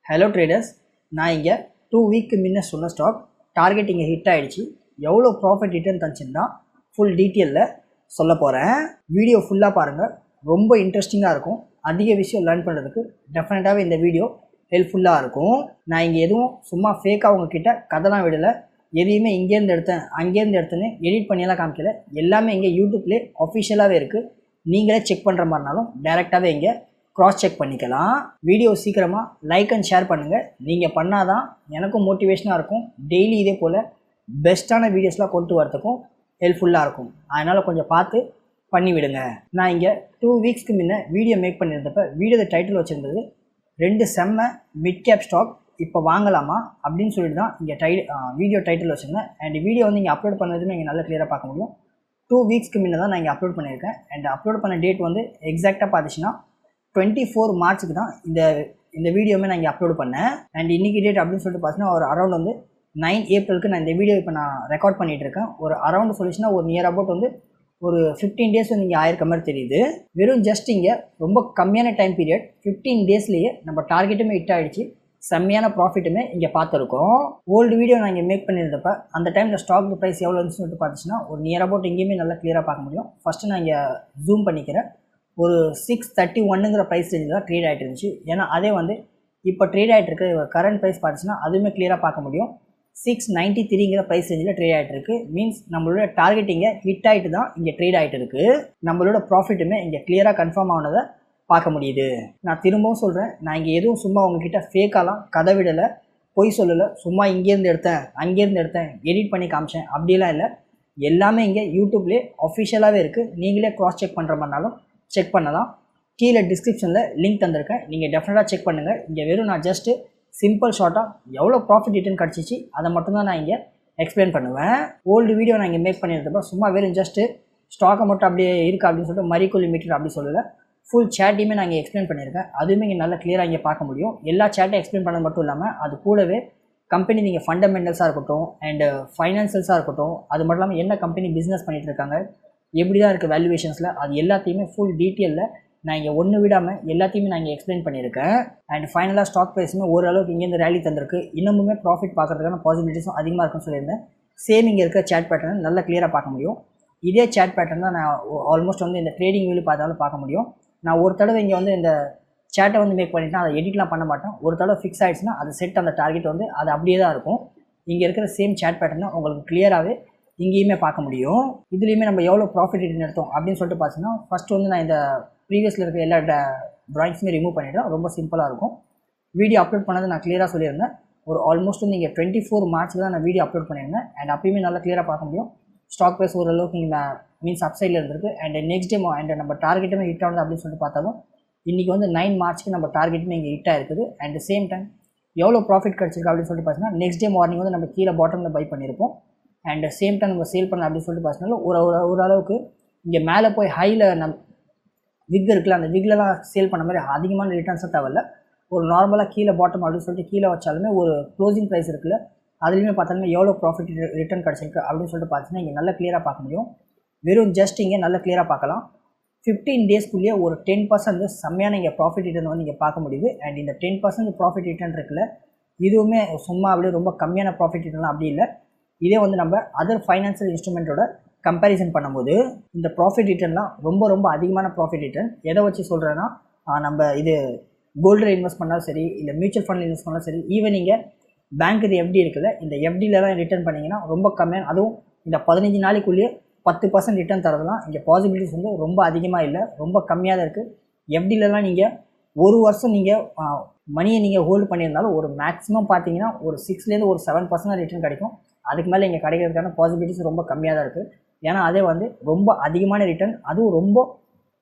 Hello traders, நான் இங்கே 2 week முன்ன சொன்ன ஸ்டாக் டார்கெட் இங்கே ஹிட் ஆகிடுச்சு. எவ்வளோ ப்ராஃபிட் ரிட்டர்ன் தந்துச்சுன்னு தான் ஃபுல் டீட்டெயிலில் சொல்ல போகிறேன். வீடியோ ஃபுல்லாக பாருங்கள், ரொம்ப இன்ட்ரெஸ்டிங்காக இருக்கும். அதிக விஷயம் லேர்ன் பண்ணுறதுக்கு டெஃபினட்டாகவே இந்த வீடியோ ஹெல்ப்ஃபுல்லாக இருக்கும். நான் இங்கே எதுவும் சும்மா ஃபேக்காக உங்ககிட்ட கதைலாம் விடலை. எதையுமே இங்கேருந்து எடுத்தேன் அங்கேருந்து எடுத்தேன்னு எடிட் பண்ணியெல்லாம் காமிக்கல. எல்லாமே இங்கே யூடியூப்லேயே அஃபிஷியலாகவே இருக்குது. நீங்களே செக் பண்ணுற மாதிரினாலும் டைரெக்டாகவே இங்கே க்ராஸ் செக் பண்ணிக்கலாம். வீடியோ சீக்கிரமாக லைக் அண்ட் ஷேர் பண்ணுங்கள். நீங்கள் பண்ணால் தான் எனக்கும் மோட்டிவேஷனாக இருக்கும். டெய்லி இதே போல் பெஸ்ட்டான வீடியோஸ்லாம் கொண்டு வரதுக்கும் ஹெல்ப்ஃபுல்லாக இருக்கும். அதனால் கொஞ்சம் பார்த்து பண்ணிவிடுங்க. நான் இங்கே 2 வீக்ஸ்க்கு முன்ன வீடியோ மேக் பண்ணியிருந்தப்போ வீடியோ டைட்டில் வச்சுருந்தது 2 செம்ம மிட் கேப் ஸ்டாக் இப்போ வாங்கலாமா அப்படின்னு சொல்லிட்டு தான் இங்கே வீடியோ டைட்டில் வச்சுருந்தேன். அண்ட் வீடியோ வந்து இங்கே அப்லோட் பண்ணதுமே இங்கே நல்லா கிளியராக பார்க்க முடியும். 2 வீக்ஸ்க்கு முன்ன தான் நான் இங்கே அப்லோட் பண்ணியிருக்கேன். அண்ட் அப்லோட் பண்ண டேட் வந்து எக்ஸாக்டாக பார்த்துச்சுன்னா 24 மார்ச்சுக்கு தான் இந்த வீடியோமே நான் இங்கே அப்லோட் பண்ணேன். அண்ட் இன்றைக்கி டேட் அப்படின்னு சொல்லிட்டு பார்த்தீங்கன்னா ஒரு அரௌண்ட் வந்து 9 ஏப்ரலுக்கு நான் இந்த வீடியோ இப்போ நான் ரெக்கார்ட் பண்ணிகிட்டு இருக்கேன். ஒரு அரௌண்ட் சொல்லிச்சுன்னா ஒரு நியர் அபவுட் வந்து ஒரு 15 டேஸ் வந்து இங்கே ஆயிருக்க மாதிரி தெரியுது. வெறும் ஜஸ்ட் இங்கே ரொம்ப கம்மியான டைம் பீரியட் 15 டேஸ்லேயே நம்ம டார்கெட்டுமே ஹிட் ஆகிடுச்சு. செம்மையான ப்ராஃபிட்டுமே இங்கே பார்த்துருக்கோம். ஓல்டு வீடியோ நான் இங்கே மேக் பண்ணியிருந்தப்ப அந்த டைமில் ஸ்டாக் ப்ரைஸ் எவ்வளோ இருந்துச்சுன்னு சொல்லிட்டு பார்த்துச்சுன்னா ஒரு நியர் அபவுட் இங்கேயுமே நல்லா கிளியராக பார்க்க முடியும். ஃபஸ்ட்டு நான் இங்கே ஜூம் பண்ணிக்கிறேன். ஒரு 631ங்கிற ப்ரைஸ் ரேஞ்சில் தான் ட்ரேட் ஆகிட்டு இருந்துச்சு. ஏன்னா அதே வந்து இப்போ ட்ரேட் ஆகிட்டு இருக்க கரண்ட் ப்ரைஸ் பார்த்துச்சுன்னா அதுவுமே கிளியராக பார்க்க முடியும். 693ங்கிற ப்ரைஸ் ரேஞ்சில் ட்ரேட் ஆகிட்டு இருக்குது. மீன்ஸ் நம்மளோட டார்கெட்டிங்கை ஹிட் ஆகிட்டு தான் இங்கே ட்ரேட் ஆகிட்டு இருக்குது. நம்மளோட ப்ராஃபிட்டுமே இங்கே கிளியராக கன்ஃபார்ம் ஆனதை பார்க்க முடியுது. நான் திரும்பவும் சொல்கிறேன், நான் இங்கே எதுவும் சும்மா உங்ககிட்ட ஃபேக்காலாம் கதை விடலை, பொய் சொல்லலை. சும்மா இங்கேருந்து எடுத்தேன் எடிட் பண்ணி காமிச்சேன் அப்படிலாம் இல்லை. எல்லாமே இங்கே யூடியூப்லேயே அஃபிஷியலாகவே இருக்குது. நீங்களே க்ராஸ் செக் பண்ணுற மாதிரினாலும் செக் பண்ணலாம். கீழே டிஸ்கிரிப்ஷனில் லிங்க் தந்திருக்கேன், நீங்கள் டெஃபினட்டாக செக் பண்ணுங்கள். இங்கே வெறும் நான் ஜஸ்ட்டு சிம்பிள் ஷார்ட்டாக எவ்வளோ ப்ராஃபிட் ரிட்டர்ன் கிடச்சிச்சு அதை மட்டும்தான் நான் இங்கே எக்ஸ்பிளைன் பண்ணுவேன். ஓல்டு வீடியோ நான் இங்கே மேக் பண்ணியிருந்தப்போ சும்மா வெறும் ஜஸ்ட்டு ஸ்டாக்கை மட்டும் அப்படியே இருக்கா அப்படின்னு சொல்லிட்டு மரிக்கோ லிமிட்டட் அப்படி சொல்லலை. ஃபுல் சேட்டையுமே நான் இங்கே எக்ஸ்பிளைன் பண்ணியிருக்கேன். அதுவுமே இங்கே நல்லா கிளியராக இங்கே பார்க்க முடியும். எல்லா சேட்டையும் எக்ஸ்பிளைன் பண்ணது மட்டும் இல்லாமல் அது கூடவே கம்பெனி நீங்கள் ஃபண்டமெண்டல்ஸாக இருக்கட்டும் அண்டு ஃபைனான்சியல்ஸாக இருக்கட்டும், அது மட்டும் இல்லாமல் என்ன கம்பெனி பிஸ்னஸ் பண்ணிகிட்டு இருக்காங்க, எப்படி தான் இருக்குது வேல்யூவேஷன்ஸில், அது எல்லாத்தையுமே ஃபுல் டீட்டெயிலில் நான் இங்கே ஒன்று விடாமல் எல்லாத்தையுமே நான் இங்கே எக்ஸ்பிளைன் பண்ணியிருக்கேன். அண்ட் ஃபைனலாக ஸ்டாக் ப்ரைஸுமே ஓரளவுக்கு இங்கேருந்து ரேலி தந்திருக்கு. இன்னமுமே ப்ராஃபிட் பார்க்குறதுக்கான பாசிபிலிட்டிஸும் அதிகமாக இருக்குன்னு சொல்லியிருந்தேன். சேம் இங்கே இருக்க சேட் பேட்டர்னை நல்லா கிளியராக பார்க்க முடியும். இதே சேட் பேட்டர்ன் தான் நான் ஆல்மோஸ்ட் வந்து இந்த ட்ரேடிங் வியூவில் பார்த்தாலும் பார்க்க முடியும். நான் ஒரு தடவை இங்கே வந்து இந்த சேட்டை வந்து மேக் பண்ணிட்டேன், அதை எடிட்லாம் பண்ண மாட்டேன். ஒரு தடவை ஃபிக்ஸ் ஆகிடுச்சுன்னா அது செட் அந்த டார்கெட் வந்து அது அப்படியே தான் இருக்கும். இங்கே இருக்கிற சேம் சேட் பேட்டர்னை உங்களுக்கு கிளியராகவே இங்கேயுமே பார்க்க முடியும். இதுலேயுமே நம்ம எவ்வளோ ப்ராஃபிட் ரிட்டர்ன் எடுத்தோம் அப்படின்னு சொல்லிட்டு பார்த்தீங்கன்னா ஃபஸ்ட்டு வந்து நான் இந்த ப்ரீவியஸில் இருக்க எல்லா ட்ராயிங்ஸுமே ரிமூவ் பண்ணிவிட்டேன். ரொம்ப சிம்பிளாக இருக்கும். வீடியோ அப்லோட் பண்ணது நான் கிளியராக சொல்லியிருந்தேன். ஒரு ஆல்மோஸ்ட் வந்து இங்கே 24 மார்ச்சில் தான் நான் வீடியோ அப்லோட் பண்ணியிருந்தேன். அண்ட் அப்பயுமே நல்லா கிளியராக பார்க்க முடியும். ஸ்டாக் ப்ரைஸ் ஓரளவுக்கு இங்கே மீன்ஸ் அப்சைடில் இருந்திருக்கு. அண்ட் நெக்ஸ்ட் டே அண்ட் நம்ம டார்கெட்டுமே ஹிட் ஆனது அப்படின்னு சொல்லிட்டு பார்த்தாலும் இன்றைக்கி வந்து 9 மார்ச்சுக்கு நம்ம டார்கெட்டுமே இங்கே ஹிட் ஆகிருக்குது. அண்ட் சேம் டைம் எவ்வளோ ப்ராஃபிட் கிடச்சிருக்கு அப்படின்னு சொல்லிட்டு பார்த்தீங்கன்னா நெக்ஸ்ட் டே மார்னிங் வந்து நம்ம கீழே பாட்டமில் பை பண்ணியிருப்போம். அண்ட் சேம் டைம் நம்ம சேல் பண்ண அப்படின்னு சொல்லிட்டு பார்த்தீங்கன்னா ஓரளவுக்கு இங்கே மேலே போய் ஹையில் விக் இருக்குல்ல, அந்த விக்லலாம் சேல் பண்ண மாதிரி அதிகமான ரிட்டர்ன்ஸாக தேவையில்ல. ஒரு நார்மலாக கீழே பாட்டம் அப்படின்னு சொல்லிட்டு கீழே வச்சாலுமே ஒரு க்ளோசிங் ப்ரைஸ் இருக்குல்ல, அதுலேயுமே பார்த்தாலுமே எவ்வளோ ப்ராஃபிட் ரிட்டர்ன் கிடச்சிருக்கு அப்படின்னு சொல்லிட்டு பார்த்தீங்கன்னா இங்கே நல்லா கிளியராக பார்க்க முடியும். வெறும் ஜஸ்ட் இங்கே நல்லா கிளியராக பார்க்கலாம். 15 டேஸ்க்குள்ளேயே ஒரு 10% செம்மையான இங்கே ப்ராஃபிட் ரிட்டர்ன் வந்து இங்கே பார்க்க முடியுது. அண்ட் இந்த 10% ப்ராஃபிட் ரிட்டர்ன் இருக்குல்ல, இதுவுமே சும்மா அப்படியே ரொம்ப கம்மியான ப்ராஃபிட் ரிட்டர்ன்லாம் அப்படி இல்லை. இதே வந்து நம்ம அதர் ஃபைனான்சியல் இன்ஸ்ட்ருமெண்ட்டோட கம்பேரிசன் பண்ணும்போது இந்த ப்ராஃபிட் ரிட்டர்ன்லாம் ரொம்ப அதிகமான ப்ராஃபிட் ரிட்டர்ன். எதை வச்சு சொல்கிறேன்னா, நம்ம இது கோல்டில் இன்வெஸ்ட் பண்ணாலும் சரி, இல்லை மியூச்சுவல் ஃபண்டில் இன்வெஸ்ட் பண்ணாலும் சரி, ஈவன் நீங்கள் பேங்க் இது எஃப்டி இருக்குல்ல, இந்த எஃப்டிலலாம் ரிட்டர்ன் பண்ணிங்கன்னா ரொம்ப கம்மியான, அதுவும் இந்த 15 நாளைக்குள்ளேயே 10% ரிட்டர்ன் தரதுலாம் இங்கே பாசிபிலிட்டிஸ் வந்து ரொம்ப அதிகமாக இல்லை, ரொம்ப கம்மியாக தான் இருக்குது. எஃப்டிலலாம் நீங்கள் ஒரு வருஷம் நீங்கள் மணியை நீங்கள் ஹோல்டு பண்ணியிருந்தாலும் ஒரு மேக்ஸிமம் பார்த்தீங்கன்னா ஒரு 6லேருந்து ஒரு 7% ரிட்டர்ன் கிடைக்கும். அதுக்கு மேலே இங்கே கிடைக்கிறதுக்கான பாசிபிலிட்டிஸ் ரொம்ப கம்மியாக தான் இருக்குது. ஏன்னா அதே வந்து ரொம்ப அதிகமான ரிட்டர்ன், அதுவும் ரொம்ப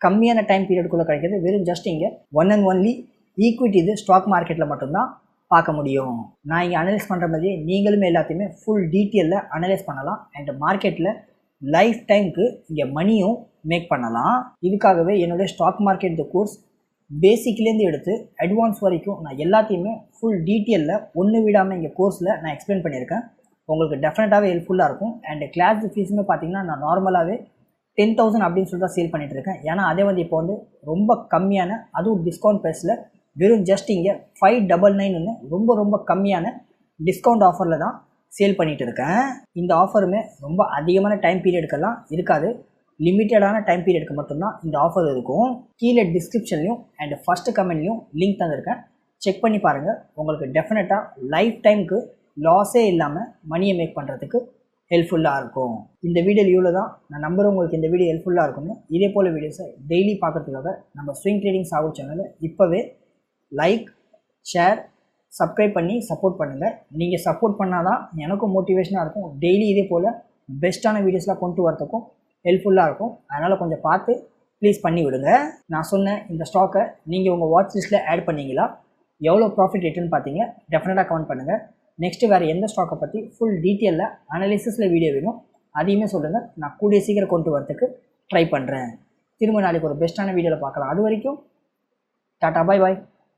கம்மியான டைம் பீரியடுக்குள்ளே கிடைக்கிறது. வெறும் ஜஸ்ட் இங்கே ஒன் அண்ட் ஒன்லி ஈக்விட்டி இது ஸ்டாக் மார்க்கெட்டில் மட்டும்தான் பார்க்க முடியும். நான் இங்கே அனலைஸ் பண்ணுற மாதிரியே நீங்களுமே எல்லாத்தையுமே ஃபுல் டீட்டெயிலில் அனலைஸ் பண்ணலாம். அண்ட் மார்க்கெட்டில் லைஃப் டைமுக்கு இங்கே மணியும் மேக் பண்ணலாம். இதுக்காகவே என்னுடைய ஸ்டாக் மார்க்கெட் கோர்ஸ் பேசிக்லேருந்து எடுத்து அட்வான்ஸ் வரைக்கும் நான் எல்லாத்தையுமே ஃபுல் டீட்டெயிலில் ஒன்று விடாமல் இங்கே கோர்ஸில் நான் எக்ஸ்பிளைன் பண்ணியிருக்கேன். உங்களுக்கு டெஃபினட்டாகவே ஹெல்ப்ஃபுல்லாக இருக்கும். அண்ட் கிளாஸ் ஃபீஸுமே பார்த்தீங்கன்னா நான் நார்மலாகவே 10,000 அப்படின்னு சொல்லிட்டு தான் சேல் பண்ணிகிட்டு இருக்கேன். ஏன்னா அதே வந்து இப்போ வந்து ரொம்ப கம்மியான, அதுவும் டிஸ்கவுண்ட் ப்ரைஸில் வெறும் ஜஸ்ட் இங்கே 599 ரொம்ப ரொம்ப கம்மியான டிஸ்கவுண்ட் ஆஃபரில் தான் சேல் பண்ணிகிட்டு இருக்கேன். இந்த ஆஃபருமே ரொம்ப அதிகமான டைம் பீரியடுக்கெல்லாம் இருக்காது, லிமிட்டடான டைம் பீரியடுக்கு மட்டும்தான் இந்த ஆஃபர் இருக்கும். கீழே டிஸ்கிரிப்ஷன்லையும் அண்ட் ஃபஸ்ட்டு கமெண்ட்லையும் லிங்க் தந்திருக்கேன், செக் பண்ணி பாருங்கள். உங்களுக்கு டெஃபினட்டாக லைஃப் டைமுக்கு லாஸே இல்லாமல் மணியை மேக் பண்ணுறதுக்கு ஹெல்ப்ஃபுல்லாக இருக்கும். இந்த வீடியோ இவ்வளோ தான். நான் நம்புகிறேன் உங்களுக்கு இந்த வீடியோ ஹெல்ப்ஃபுல்லாக இருக்கும்னு. இதே போல் வீடியோஸை டெய்லி பார்க்குறதுக்காக நம்ம ஸ்விங் ட்ரேடிங் சாகுல் சேனலை இப்போவே லைக், ஷேர், சப்ஸ்கிரைப் பண்ணி சப்போர்ட் பண்ணுங்கள். நீங்கள் சப்போர்ட் பண்ணால் தான் எனக்கும் மோட்டிவேஷனாக இருக்கும், டெய்லி இதே போல் பெஸ்ட்டான வீடியோஸ்லாம் கொண்டு வரதுக்கும் ஹெல்ப்ஃபுல்லாக இருக்கும். அதனால் கொஞ்சம் பார்த்து ப்ளீஸ் பண்ணி விடுங்க. நான் சொன்ன இந்த ஸ்டாக்கை நீங்கள் உங்கள் வாட்ச் லிஸ்ட்டில் ஆட் பண்ணிங்களா? எவ்வளோ ப்ராஃபிட் ரிட்டர்ன் பார்த்தீங்க? டெஃபினட்டாக கமெண்ட் பண்ணுங்கள். நெக்ஸ்ட்டு வேறு எந்த ஸ்டாக்கை பற்றி ஃபுல் டீட்டெயிலில் அனாலிசிஸில் வீடியோ வேணும் அதையுமே சொல்லுங்கள். நான் கூடிய சீக்கிரம் கொண்டு வரதுக்கு ட்ரை பண்ணுறேன். திரும்ப நாளைக்கு ஒரு பெஸ்ட்டான வீடியோவில் பார்க்கலாம். அது வரைக்கும் டாட்டா, பாய் பாய்.